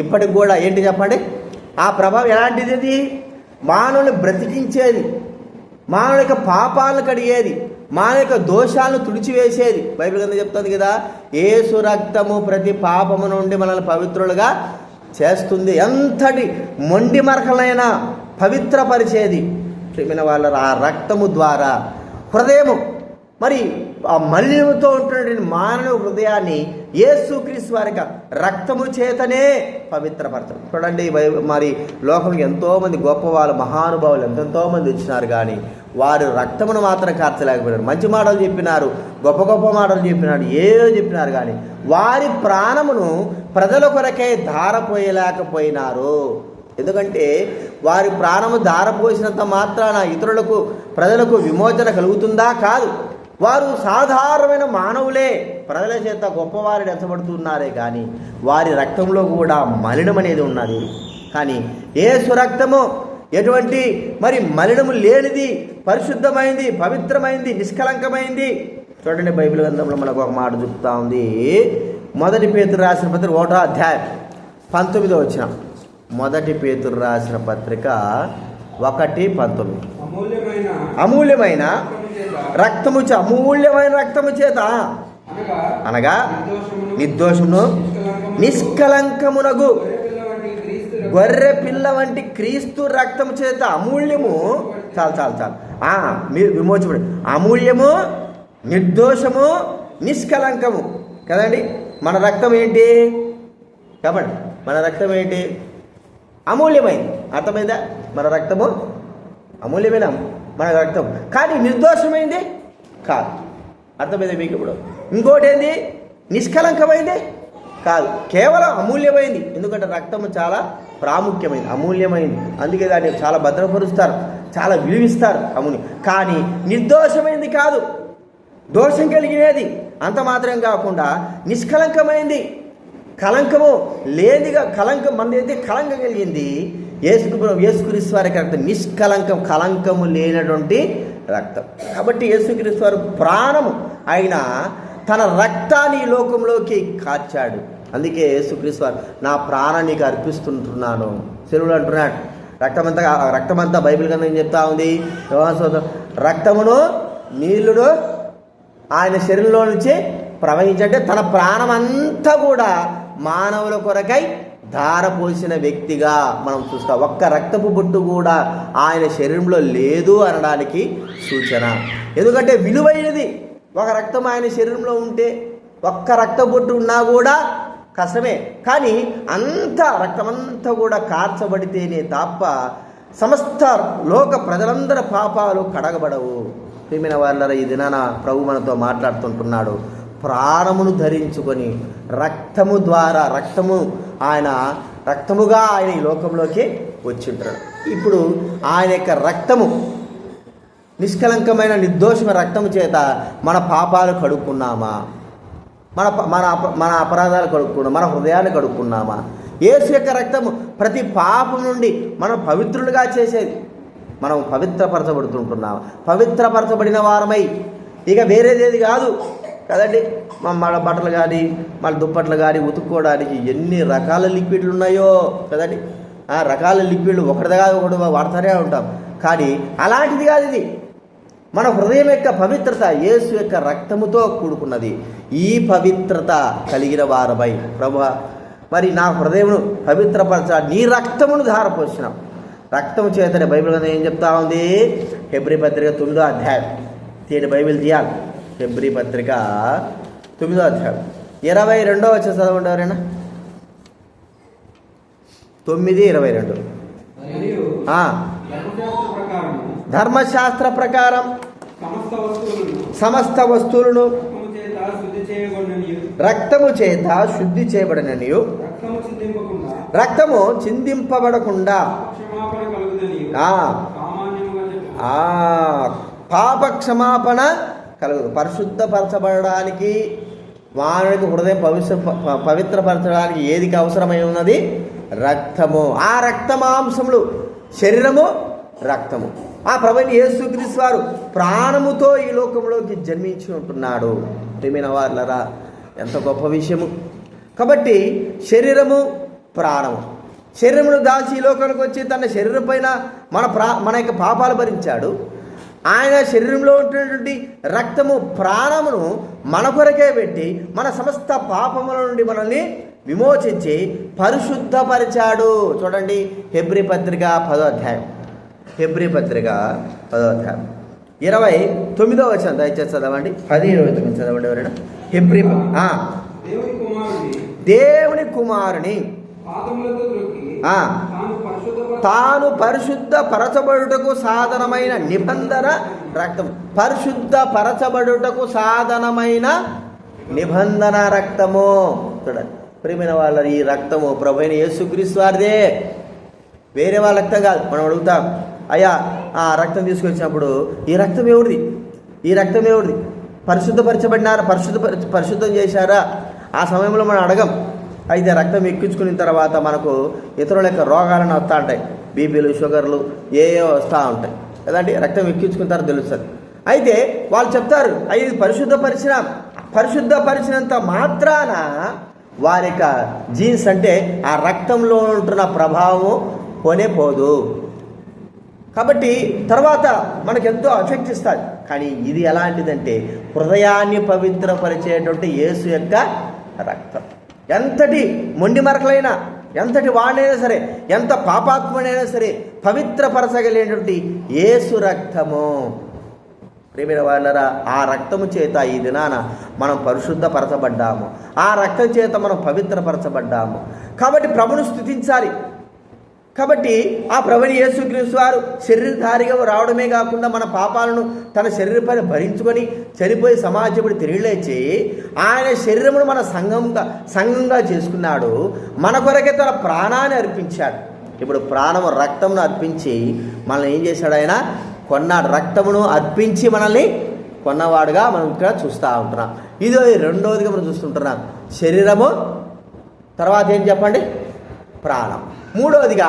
ఇప్పటికి కూడా ఏంటి చెప్పండి? ఆ ప్రభావం ఎలాంటిది? అది మానవుని బ్రతికించేది, మానవ యొక్క పాపాలను కడిగేది, మానవ యొక్క దోషాలను తుడిచివేసేది. బైబిల్ కింద చెప్తుంది కదా, యేసు రక్తము ప్రతి పాపము నుండి మనల్ని పవిత్రులుగా చేస్తుంది. ఎంతటి మొండి మరకలైనా పవిత్రపరిచేది. ప్రియమైన వాళ్ళ ఆ రక్తము ద్వారా హృదయము మరి ఆ మలినముతో ఉంటున్న మానవ హృదయాన్ని యేసుక్రీస్తు వారి రక్తము చేతనే పవిత్రపరచడం. చూడండి, మరి లోకంలో ఎంతోమంది గొప్పవాళ్ళు మహానుభావులు ఎంతెంతోమంది వచ్చినారు, కానీ వారు రక్తమును మాత్రం కార్చలేకపోయినారు. మంచి మాటలు చెప్పినారు, గొప్ప గొప్ప మాటలు చెప్పినారు, ఏదో చెప్పినారు, కానీ వారి ప్రాణమును ప్రజల కొరకే ధారపోయలేకపోయినారు. ఎందుకంటే వారి ప్రాణము ధారపోసినంత మాత్రాన ఇతరులకు ప్రజలకు విమోచన కలుగుతుందా? కాదు. వారు సాధారణమైన మానవులే, ప్రజల చేత గొప్పవారిని ఎంచబడుతున్నారే, కానీ వారి రక్తంలో కూడా మలినం అనేది ఉన్నది. కానీ యేసు రక్తము ఎటువంటి మరి మలినము లేనిది, పరిశుద్ధమైంది, పవిత్రమైంది, నిష్కలంకమైంది. చూడండి, బైబిల్ గ్రంథంలో మనకు ఒక మాట చెప్తా ఉంది. 1 పేతురు రాసిన పత్రిక 1వ అధ్యాయం 19వ వచనం. 1 పేతురు రాసిన పత్రిక 1:19. అమూల్యమైన రక్తము అమూల్యమైన రక్తము చేత అనగా నిర్దోషమును నిష్కలంకమునగు గొర్రె పిల్ల వంటి క్రీస్తు రక్తము చేత అమూల్యము. చాలు మీరు విమోచకుడు. అమూల్యము, నిర్దోషము, నిష్కలంకము కదండి. మన రక్తం ఏంటి కాబట్టి మన రక్తం ఏంటి? అమూల్యమైంది. అర్థమైందా? మన రక్తము అమూల్యమైన మన రక్తం, కానీ నిర్దోషమైంది కాదు. అర్థమైంది మీకు? ఇప్పుడు ఇంకోటి ఏంది? నిష్కలంకమైంది కాదు, కేవలం అమూల్యమైంది. ఎందుకంటే రక్తము చాలా ప్రాముఖ్యమైంది, అమూల్యమైంది. అందుకే దాన్ని చాలా భద్రపరుస్తారు, చాలా విలువిస్తారు అమూల్యం. కానీ నిర్దోషమైంది కాదు, దోషం కలిగినది. అంత మాత్రం కాకుండా నిష్కలంకమైంది, కలంకము లేనిదిగా. కలంకం మంది అయితే కలంకం కలిగింది. యేసుక్రీస్తు వారి రక్తం నిష్కలంకం, కలంకము లేనటువంటి రక్తం. కాబట్టి యేసుక్రీస్తు వారు ప్రాణము ఆయన తన రక్తాన్ని ఈ లోకంలోకి కార్చాడు. అందుకే యేసుక్రీస్తు వారు నా ప్రాణాన్ని నీకు అర్పిస్తుంటున్నాను శిలువలో అంటున్నాడు. రక్తమంతా బైబిల్ గ్రంథం ఏం చెప్తా ఉంది? రక్తమును నీళ్లును ఆయన శరీరంలో నుంచి ప్రవహించంటే తన ప్రాణం అంతా కూడా మానవుల కొరకై ధారపోసిన వ్యక్తిగా మనం చూస్తాం. ఒక్క రక్తపు బొట్టు కూడా ఆయన శరీరంలో లేదు అనడానికి సూచన. ఎందుకంటే విలువైనది. ఒక రక్తం ఆయన శరీరంలో ఉంటే, ఒక్క రక్తబొట్టు ఉన్నా కూడా కష్టమే. కానీ రక్తమంతా కూడా కార్చబడితేనే తప్ప సమస్త లోక ప్రజలందరి పాపాలు కడగబడవు. ప్రియమైన వాళ్ళ ఈ దినాన ప్రభు మనతో మాట్లాడుతుంటున్నాడు. ప్రాణమును ధరించుకొని రక్తము ద్వారా రక్తముగా ఆయన ఈ లోకంలోకి వచ్చింటాడు. ఇప్పుడు ఆయన యొక్క రక్తము నిష్కలంకమైన నిర్దోషమైన రక్తము చేత మన పాపాలు కడుక్కున్నామా? మన అపరాధాలు కడుక్కున్నామా? మన హృదయాన్ని కడుక్కున్నామా? యేసు యొక్క రక్తము ప్రతి పాపం నుండి మనం పవిత్రులుగా చేసేది. మనం పవిత్రపరచబడుతుంటున్నాము. పవిత్రపరచబడిన వారమై ఇక వేరేదేది కాదు కదండి. మన బట్టలు కానీ మన దుప్పట్లు కానీ ఉతుక్కోవడానికి ఎన్ని రకాల లిక్విడ్లు ఉన్నాయో కదండి. రకాల లిక్విడ్లు ఒకటి వాడుతూనే ఉంటాం. కానీ అలాంటిది కాదు ఇది. మన హృదయం యొక్క పవిత్రత యేసు యొక్క రక్తముతో కూడుకున్నది. ఈ పవిత్రత కలిగిన వారమై ప్రభువా మరి నా హృదయమును పవిత్రపరచ నీ రక్తమును ధారపోసినాం. రక్తము చేతనే బైబిల్ గ్రంథం ఏం చెప్తా ఉంది? హెబ్రీ పత్రిక 9వ అధ్యాయం తీయండి, బైబిల్ తీయాలి. హెబ్రీ పత్రిక 9వ అధ్యాయం 22వ వచనం చదవండి ఎవరైనా. 9:22. ధర్మశాస్త్ర ప్రకారం సమస్త వస్తువులను రక్తము చేత శుద్ధి చేయబడిననియు రక్తము చిందింపబడకుండా పాప క్షమాపణ కలుగుదు. పరిశుద్ధపరచబడడానికి మానవుడికి హృదయం పవిత్రపరచడానికి ఏదికి అవసరమై ఉన్నది? రక్తము. ఆ రక్తమాంసములు శరీరము, రక్తము. ఆ ప్రభువైన యేసుక్రీస్తు వారు ప్రాణముతో ఈ లోకంలోకి జన్మించి ఉంటున్నాడు. ప్రియమైన వారలారా, ఎంత గొప్ప విషయము. కాబట్టి శరీరము, ప్రాణము. శరీరమును దాల్చి ఈ లోకానికి వచ్చి తన శరీరం పైన మన యొక్క పాపాలు భరించాడు. ఆయన శరీరంలో ఉంటున్నటువంటి రక్తము ప్రాణమును మన కొరకే పెట్టి మన సమస్త పాపముల నుండి మనల్ని విమోచించి పరిశుద్ధపరిచాడు. చూడండి, హెబ్రీ పత్రిక 10వ అధ్యాయం, హెబ్రీ పత్రిక 10వ అధ్యాయం 29వ వచనం దయచేసి చదవండి. 10:29 చదవండి ఎవరైనా. హెబ్రీ దేవుని కుమారుని తాను పరిశుద్ధ పరచబడుటకు సాధనమైన నిబంధన రక్తము, పరిశుద్ధ పరచబడుటకు సాధనమైన నిబంధన రక్తము. చూడండి ప్రియమైన వాళ్ళ, ఈ రక్తము ప్రభువైన యేసుక్రీస్తు వారిదే, వేరే వాళ్ళ రక్తం కాదు. మనం అడుగుతాం, అయ్యా ఆ రక్తం తీసుకొచ్చినప్పుడు ఈ రక్తం ఎవరిది, ఈ రక్తం ఎవరిది, పరిశుద్ధపరచబడినారా, పరిశుద్ధం చేశారా? ఆ సమయంలో మనం అడగం. అయితే రక్తం ఎక్కించుకున్న తర్వాత మనకు ఇతరుల యొక్క రోగాలను వస్తూ ఉంటాయి, బీపీలు, షుగర్లు ఏ వస్తూ ఉంటాయి కదండి. రక్తం ఎక్కించుకున్న తర్వాత తెలుస్తుంది. అయితే వాళ్ళు చెప్తారు, అయ్యి ఇది పరిశుద్ధపరిచినంత మాత్రాన వారి యొక్క జీన్స్ అంటే ఆ రక్తంలో ఉంటున్న ప్రభావం పోదు. కాబట్టి తర్వాత మనకెంతో ఎఫెక్ట్ ఇస్తుంది. కానీ ఇది ఎలాంటిదంటే హృదయాన్ని పవిత్రపరిచేటువంటి యేసు యొక్క రక్తం. ఎంతటి మొండి మరకలైనా, ఎంతటి వాడినైనా సరే, ఎంత పాపాత్ముడైనా సరే పవిత్రపరచగలిగినటువంటి యేసు రక్తము. ప్రియమైన వాళ్ళరా, ఆ రక్తము చేత ఈ దినాన మనం పరిశుద్ధపరచబడ్డాము, ఆ రక్తం చేత మనం పవిత్రపరచబడ్డాము. కాబట్టి ప్రభును స్తుతించాలి. కాబట్టి ఆ ప్రభుని యేసుక్రీస్తు వారు శరీరధారిగా రావడమే కాకుండా మన పాపాలను తన శరీరపైన భరించుకొని చనిపోయి సమాజముడు తిరిగి లేచి ఆయన శరీరమును మన సంఘంగా చేసుకున్నాడు. మన కొరకే తన ప్రాణాన్ని అర్పించాడు. ఇప్పుడు ప్రాణము రక్తమును అర్పించి మనల్ని ఏం చేశాడు? ఆయన కొన్నాడు. రక్తమును అర్పించి మనల్ని కొన్నవాడుగా మనం ఇక్కడ చూస్తూ ఉంటున్నాం. ఇది రెండవదిగా మనం చూస్తుంటున్నాం. శరీరము, తర్వాత ఏం చెప్పండి? ప్రాణం. మూడవదిగా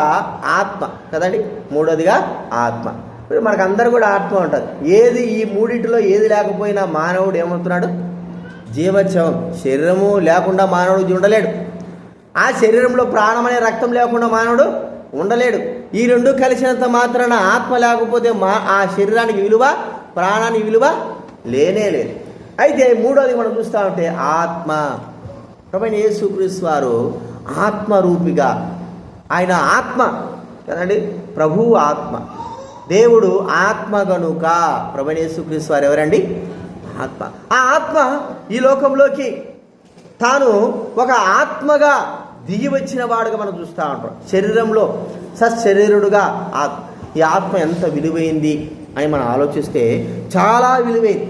ఆత్మ కదండి. మూడవదిగా ఆత్మ. ఇప్పుడు మనకు అందరూ కూడా ఆత్మ ఉంటుంది. ఏది ఈ మూడింటిలో ఏది లేకపోయినా మానవుడు ఏమవుతున్నాడు? జీవోత్సవం. శరీరము లేకుండా మానవుడు ఉండలేడు. ఆ శరీరంలో ప్రాణం అనే రక్తం లేకుండా మానవుడు ఉండలేడు. ఈ రెండు కలిసినంత మాత్రాన ఆత్మ లేకపోతే ఆ శరీరానికి విలువ, ప్రాణానికి విలువ లేనే లేదు. అయితే మూడవది మనం చూస్తూ ఉంటే ఆత్మ. ప్రభువైన యేసుక్రీస్తు వారు ఆత్మరూపిగా, ఆయన ఆత్మ కదండి. ప్రభువు ఆత్మ, దేవుడు ఆత్మ గనుక ప్రభువైన యేసుక్రీస్తు వారు ఎవరండి? ఆత్మ. ఆ ఆత్మ ఈ లోకంలోకి తాను ఒక ఆత్మగా దిగి వచ్చిన వాడుగా మనం చూస్తూ ఉంటాం. శరీరంలో సశరీరుడుగా ఈ ఆత్మ ఎంత విలువైంది అని మనం ఆలోచిస్తే చాలా విలువైంది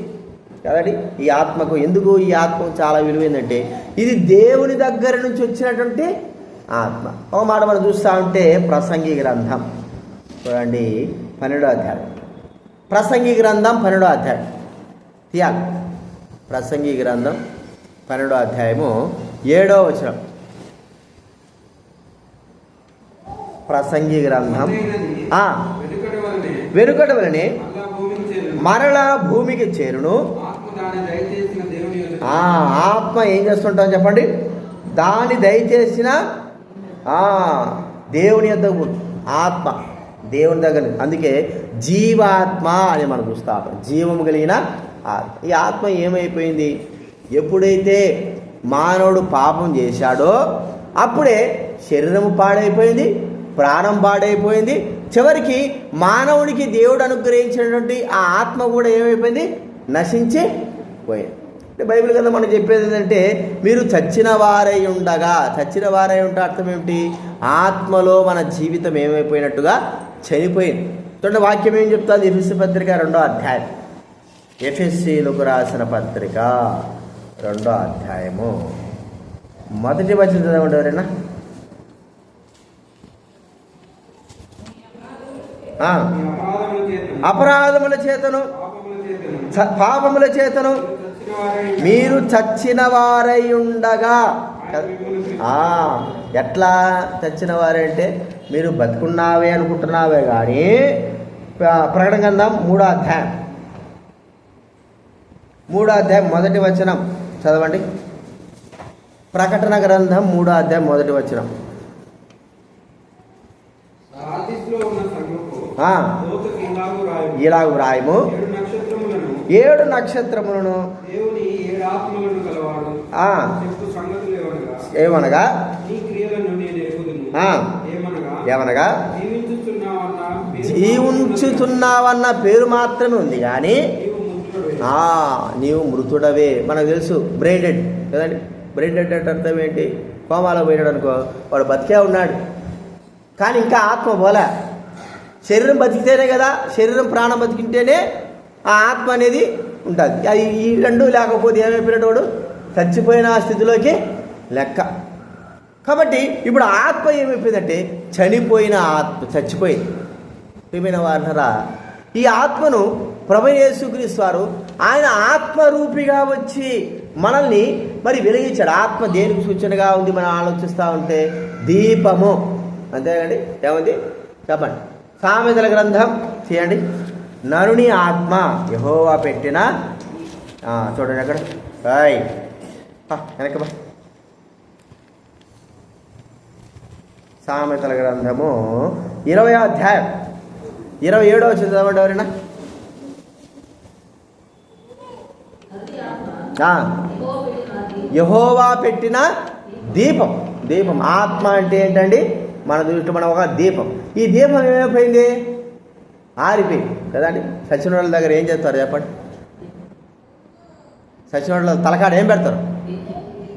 కదండి. ఈ ఆత్మకు ఎందుకు ఈ ఆత్మకు చాలా విలువైందంటే ఇది దేవుని దగ్గర నుంచి వచ్చినటువంటి ఆత్మ. ఒక మాట మనం చూస్తూ ఉంటే ప్రసంగి గ్రంథం చూడండి 12వ అధ్యాయం. ప్రసంగి గ్రంథం 12వ అధ్యాయం తీయాలి. ప్రసంగి గ్రంథం 12వ అధ్యాయము 7వ వచనం. ప్రసంగి గ్రంథం వెనుకటి వలనే మరలా భూమికి చేరును. ఆత్మ ఏం చేస్తుంటాం చెప్పండి? దాన్ని దయచేసిన దేవుని యొక్క ఆత్మ దేవుని దగ్గర. అందుకే జీవాత్మ అని మనం చూస్తాం. జీవము కలిగిన ఆత్మ. ఈ ఆత్మ ఏమైపోయింది? ఎప్పుడైతే మానవుడు పాపం చేశాడో అప్పుడే శరీరము పాడైపోయింది, ప్రాణం పాడైపోయింది. చివరికి మానవునికి దేవుడు అనుగ్రహించినటువంటి ఆ ఆత్మ కూడా ఏమైపోయింది? నశించి పోయింది. అంటే బైబిల్ కదా మనం చెప్పేది ఏంటంటే మీరు చచ్చిన వారై ఉండగా, చచ్చిన వారై ఉంటే అర్థం ఏమిటి? ఆత్మలో మన జీవితం ఏమైపోయినట్టుగా చనిపోయింది. చూడండి వాక్యం ఏం చెప్తుంది? ఎఫెసీ పత్రిక 2వ అధ్యాయం. ఎఫెసీలకు రాసిన పత్రిక 2వ అధ్యాయము 1వ వచనం చదవండి ఎవరైనా. అపరాధముల చేతను పాపముల చేతను మీరు చచ్చిన వారై ఉండగా. ఎట్లా చచ్చిన వారంటే మీరు బతుకున్నావే అనుకుంటున్నావే కానీ ప్రకటన గ్రంథం 3వ అధ్యాయం 1వ వచనం చదవండి. ప్రకటన గ్రంథం 3వ అధ్యాయం 1వ వచనం. ఇలాగు వ్రాయము, 7 నక్షత్రములను ఏమనగా ఏమనగా జీవించుతున్నావన్న పేరు మాత్రమే ఉంది కానీ నీవు మృతుడవే. మనకు తెలుసు బ్రెయిన్ డెడ్ కదండి. బ్రెయిన్ డెడ్ అంటే అర్థం ఏంటి? కోమాలో పోయినాడు అనుకో, వాడు బతికే ఉన్నాడు కానీ ఇంకా ఆత్మ పోలే. శరీరం బతికితేనే కదా, శరీరం ప్రాణం బతికింటేనే ఆ ఆత్మ అనేది ఉంటుంది. అది ఈ 2 లేకపోతే ఏమైపోయినాడు? వాడు చచ్చిపోయిన స్థితిలోకి లెక్క. కాబట్టి ఇప్పుడు ఆత్మ ఏమైపోయిందంటే చనిపోయిన ఆత్మ, చచ్చిపోయింది. ప్రియమైన వారనరా, ఈ ఆత్మను ప్రభువైన యేసుక్రీస్తు వారు ఆయన ఆత్మరూపిగా వచ్చి మనల్ని మరి వెలిగించాడు. ఆత్మ దేనికి సూచనగా ఉంది మనం ఆలోచిస్తూ ఉంటే? దీపము. అంతేనండి. ఏముంది చెప్పండి? సామెతల గ్రంథం చేయండి. నరుని ఆత్మ యెహోవా పెట్టిన, చూడండి అక్కడ వెనక సామెతల గ్రంథము 20వ అధ్యాయం 27వ చదవండి ఎవరైనా. యెహోవా పెట్టిన దీపం. దీపం ఆత్మ అంటే ఏంటండి? మన దృష్టి మనం ఒక దీపం. ఈ దీపం ఏమైపోయింది? ఆరిపోయింది కదండి. సచిన వాళ్ళ దగ్గర ఏం చేస్తారు చెప్పండి? సచిన వాళ్ళ తలకాడ ఏం పెడతారు?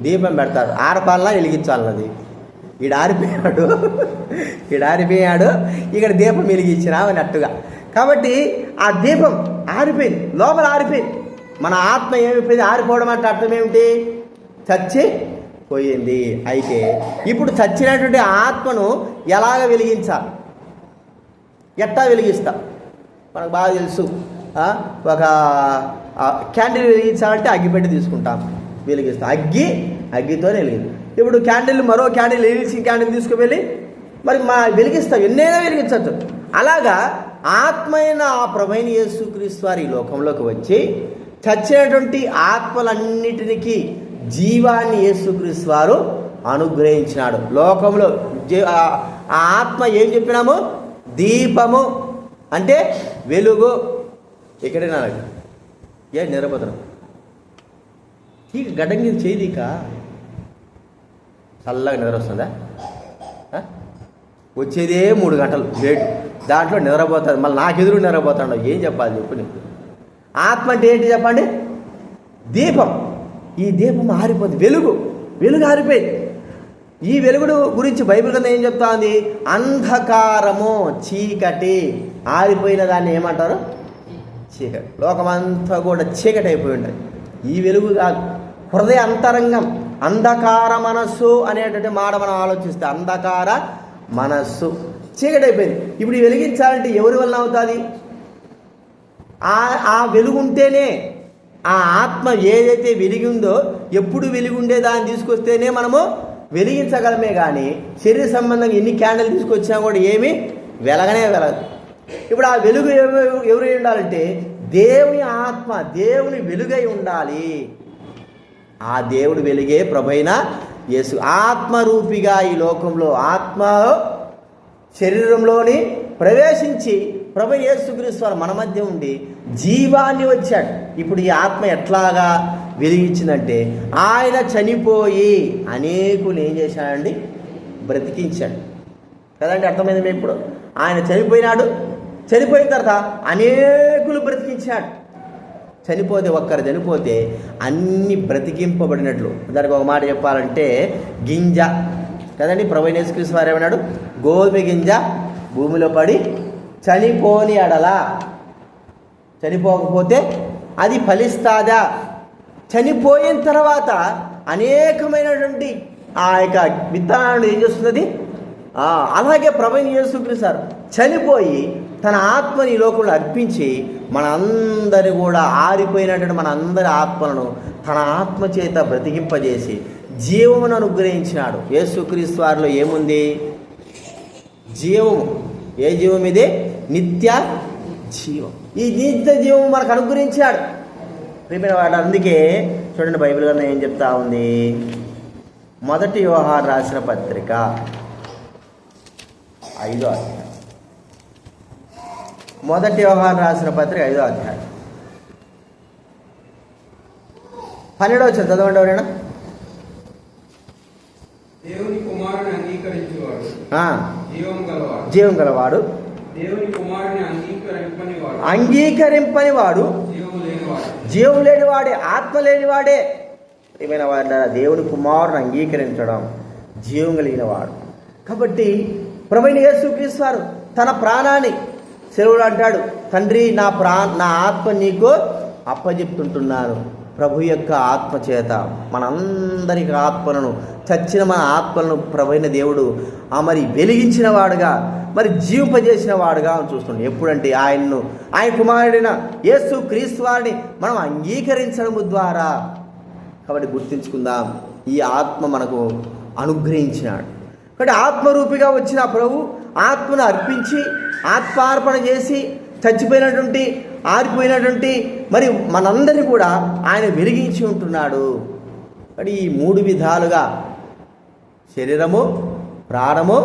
దీపం పెడతారు. ఆరపాలన వెలిగించాలన్నది. ఈడు ఆరిపోయాడు, ఇక్కడ దీపం వెలిగించినావు అన్నట్టుగా. కాబట్టి ఆ దీపం ఆరిపోయింది, లోపల ఆరిపోయింది. మన ఆత్మ ఏమైపోయింది? ఆరిపోవడం అంటే అర్థం ఏమిటి? చచ్చిపోయింది. అయితే ఇప్పుడు చచ్చినటువంటి ఆత్మను ఎలాగ వెలిగించాలి? ఎట్టా వెలిగిస్తాం? మనకు బాగా తెలుసు. ఒక క్యాండిల్ వెలిగించాలంటే అగ్గిపెట్టి తీసుకుంటాం, వెలిగిస్తాం. అగ్గితో వెలిగింది. ఇప్పుడు క్యాండిల్, మరో క్యాండిల్, వెలిగించిన క్యాండిల్ తీసుకువెళ్ళి మరి వెలిగిస్తాం, ఎన్నైనా వెలిగించవచ్చు. అలాగా ఆత్మ అయిన ఆ ప్రభువైన యేసుక్రీస్తు వారి లోకంలోకి వచ్చి చచ్చినటువంటి ఆత్మలన్నిటికీ జీవాన్ని యేసుక్రీస్తు వారు అనుగ్రహించినాడు. లోకంలో ఆ ఆత్మ ఏం చెప్పినాము? దీపము అంటే వెలుగు. ఎక్కడైనా నిరబోతున్నాం ఈ గడ్డంగి చేదిక చల్లగా నిద్ర వస్తుందా? వచ్చేదే 3 గంటలు లేట్, దాంట్లో నిద్రపోతుంది. మళ్ళీ నాకెదురు నిద్రపోతాడు. ఏం చెప్పాలి చెప్పు నీకు? ఆత్మ అంటే ఏంటి చెప్పండి? దీపం. ఈ దీపం ఆరిపోతుంది, వెలుగు ఆరిపోయింది. ఈ వెలుగుడు గురించి బైబిల్ కింద ఏం చెప్తా ఉంది? అంధకారము, చీకటి. ఆరిపోయిన దాన్ని ఏమంటారు? చీకటి. లోకమంతా కూడా చీకటి అయిపోయి ఉంటుంది. ఈ వెలుగు కాదు, హృదయ అంతరంగం. అంధకార మనస్సు అనేటువంటి మాట మనం ఆలోచిస్తే అంధకార మనస్సు చీకటి అయిపోయింది. ఇప్పుడు ఈ వెలిగించాలంటే ఎవరి వలన అవుతుంది? ఆ వెలుగుంటేనే, ఆ ఆత్మ ఏదైతే వెలిగిందో, ఎప్పుడు వెలుగుండే దాన్ని తీసుకొస్తేనే మనము వెలిగించగలమే. కానీ శరీర సంబంధంగా ఎన్ని క్యాండిల్ తీసుకొచ్చినా కూడా ఏమీ వెలగదు. ఇప్పుడు ఆ వెలుగు ఎవరు ఉండాలంటే దేవుని ఆత్మ, దేవుని వెలుగై ఉండాలి. ఆ దేవుడు వెలుగే ప్రభువైన యేసు. ఆత్మరూపిగా ఈ లోకంలో ఆత్మ శరీరంలోని ప్రవేశించి ప్రభువైన యేసుక్రీస్తు వారు మన మధ్య ఉండి జీవాన్ని వచ్చాడు. ఇప్పుడు ఈ ఆత్మ ఎట్లాగా వెలిగించిందంటే ఆయన చనిపోయి అనేకులు ఏం చేశాడండి? బ్రతికించాడు కదండి. అర్థమైంది మీకు? ఇప్పుడు ఆయన చనిపోయినాడు, చనిపోయిన తర్వాత అనేకులు బ్రతికించాడు. ఒక్కరు చనిపోతే అన్ని బ్రతికింపబడినట్లు. దానికి ఒక మాట చెప్పాలంటే గింజ కదండి. ప్రభువైన యేసుక్రీస్తు వారు ఏమన్నాడు? గోధుమ గింజ భూమిలో పడి చనిపోని ఎడలా, చనిపోకపోతే అది ఫలిస్తాదా? చనిపోయిన తర్వాత అనేకమైనటువంటి ఆ యొక్క విత్తనాలను ఏం చేస్తున్నది? అలాగే ప్రభువైన యేసుక్రీస్తు వారు చనిపోయి తన ఆత్మని ఈ లోకంలో అర్పించి మనందరి కూడా ఆరిపోయినటువంటి మన అందరి ఆత్మలను తన ఆత్మ చేత బ్రతికింపజేసి జీవమును అనుగ్రహించినాడు. యేసుక్రీస్తు వారిలో ఏముంది? జీవము. ఏ జీవం ఇది? నిత్య జీవం. ఈ నిత్య జీవం మనకు అనుగ్రహించాడు ప్రియమైన వాడు. అందుకే చూడండి బైబిల్ గ్రంథం ఏం చెప్తా ఉంది? 1 యోహాను రాసిన పత్రిక 5వ అధ్యాయం మొదటి యోహాను రాసిన పత్రిక 5వ అధ్యాయం 12వ వచనం చదవండి ఎవరైనా. దేవుని కుమారుని అంగీకరించేవాడు జీవం గలవాడు, దేవుని కుమారుని అంగీకరింపని వాడు జీవం లేనివాడే, ఆత్మ లేనివాడే. ఏమైనా వాడు దేవుని కుమారుని అంగీకరించడం జీవం కలిగిన వాడు. కాబట్టి ప్రభువైన యేసుక్రీస్తు వారు తన ప్రాణాన్ని సెలవులు అంటాడు, తండ్రి నా ఆత్మ నీకు అప్పజెప్తుంటున్నాను. ప్రభు యొక్క ఆత్మ చేత మనందరికి ఆత్మలను, చచ్చిన మన ఆత్మలను ప్రభువైన దేవుడు మరి వెలిగించిన వాడుగా, మరి జీవింపజేసిన వాడుగా చూస్తున్నాడు. ఎప్పుడంటే ఆయన కుమారుడైన యేసు క్రీస్తు వారిని మనం అంగీకరించడం ద్వారా. కాబట్టి గుర్తించుకుందాం, ఈ ఆత్మ మనకు అనుగ్రహించినాడు. కాబట్టి ఆత్మరూపిగా వచ్చిన ప్రభు ఆత్మను అర్పించి, ఆత్మార్పణ చేసి, చచ్చిపోయినటువంటి ఆరిపోయినటువంటి మరి మనందరినీ కూడా ఆయన వెలిగించి ఉంటున్నాడు. కాబట్టి ఈ 3 విధాలుగా శరీరము, ప్రాణము,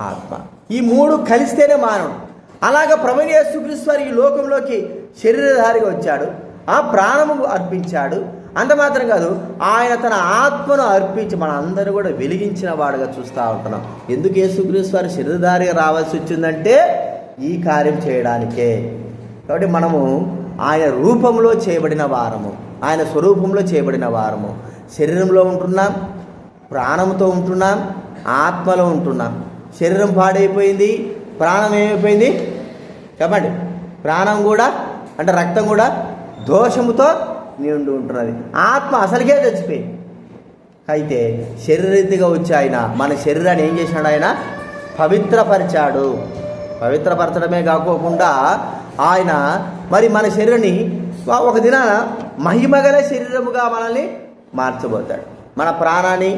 ఆత్మ, ఈ 3 కలిస్తేనే మానవుడు. అలాగా ప్రభువైన యేసుక్రీస్తు వారు ఈ లోకంలోకి శరీరధారిగా వచ్చాడు, ఆ ప్రాణము అర్పించాడు. అంత మాత్రం కాదు, ఆయన తన ఆత్మను అర్పించి మన అందరూ కూడా వెలిగించిన వాడుగా చూస్తూ ఉంటున్నాం. ఎందుకు యేసుక్రీస్తు వారు శరీరధారిగా రావాల్సి వచ్చిందంటే ఈ కార్యం చేయడానికే. కాబట్టి మనము ఆయన రూపంలో చేయబడిన వారము, ఆయన స్వరూపంలో చేయబడిన వారము. శరీరంలో ఉంటున్నాం, ప్రాణంతో ఉంటున్నాం, ఆత్మలో ఉంటున్నాం. శరీరం పాడైపోయింది, ప్రాణం ఏమైపోయింది చెప్పండి. ప్రాణం కూడా అంటే రక్తం కూడా దోషముతో నిండి ఉంటున్నది. ఆత్మ అసలుకే చచ్చిపోయింది. అయితే శరీరరీతిగా వచ్చి ఆయన మన శరీరాన్ని ఏం చేసినాడు? ఆయన పవిత్రపరిచాడు. పవిత్రపరచడమే కాకోకుండా ఆయన మరి మన శరీరాన్ని ఒక దినాన మహిమగల శరీరముగా మనల్ని మార్చబోతాడు. మన ప్రాణాన్ని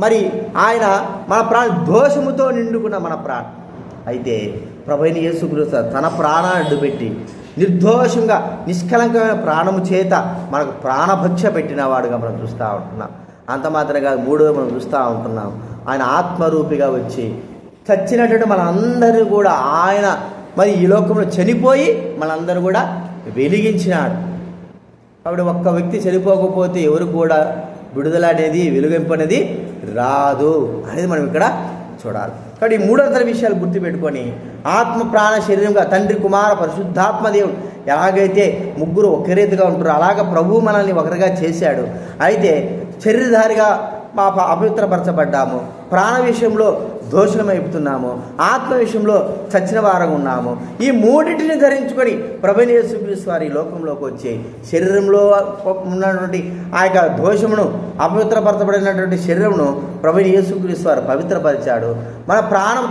మరి ఆయన మన దోషముతో నిండుకున్న మన ప్రాణం. అయితే ప్రభువైన యేసుక్రీస్తు తన ప్రాణాన్ని అడ్డుపెట్టి నిర్దోషంగా నిష్కలంకమైన ప్రాణము చేత మనకు ప్రాణభక్ష పెట్టిన వాడుగా మనం చూస్తూ ఉంటున్నాం. అంత మాత్రమే కాదు, 3వ మనం చూస్తూ ఉంటున్నాం, ఆయన ఆత్మరూపిగా వచ్చి చచ్చినటువంటి మనందరూ కూడా ఆయన మరి ఈ లోకంలో చనిపోయి మనందరూ కూడా వెలిగించినాడు. కాబట్టి ఒక్క వ్యక్తి చనిపోకపోతే ఎవరు కూడా విడుదల అనేది, వెలుగింపు అనేది రాదు అనేది మనం ఇక్కడ చూడాలి. కాబట్టి ఈ 3 అంతర విషయాలు గుర్తుపెట్టుకొని ఆత్మ, ప్రాణ, శరీరంగా తండ్రి, కుమార, పరిశుద్ధాత్మ దేవుడు ఎలాగైతే ముగ్గురు ఒకే రీతిగా ఉంటారో అలాగ ప్రభువు మనల్ని ఒకరిగా చేశాడు. అయితే శరీరధారిగా అపవిత్రపరచబడ్డాము, ప్రాణ విషయంలో దోషణమైపుతున్నాము, ఆత్మ విషయంలో చచ్చిన వారంగా ఉన్నాము. ఈ 3టిని ధరించుకొని ప్రభువైన యేసుక్రీస్తు వారి లోకంలోకి వచ్చి శరీరంలో ఉన్నటువంటి ఆ యొక్క దోషమును, అపవిత్రపరచబడినటువంటి శరీరమును ప్రభువైన యేసుక్రీస్తు వారు పవిత్రపరిచాడు.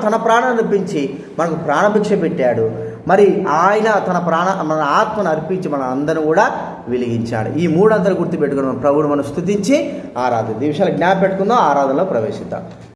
తన ప్రాణాన్ని అర్పించి మనకు ప్రాణభిక్ష పెట్టాడు. మరి ఆయన మన ఆత్మను అర్పించి మన అందరూ కూడా వెలిగించాడు. ఈ 3 అంతలు గుర్తుపెట్టుకుని ప్రభువును మనం స్తుతించి ఆరాధిద్దాం. ఈ విషయాలు జ్ఞాపకం పెట్టుకుందాం, ఆరాధనలో ప్రవేశిద్దాం.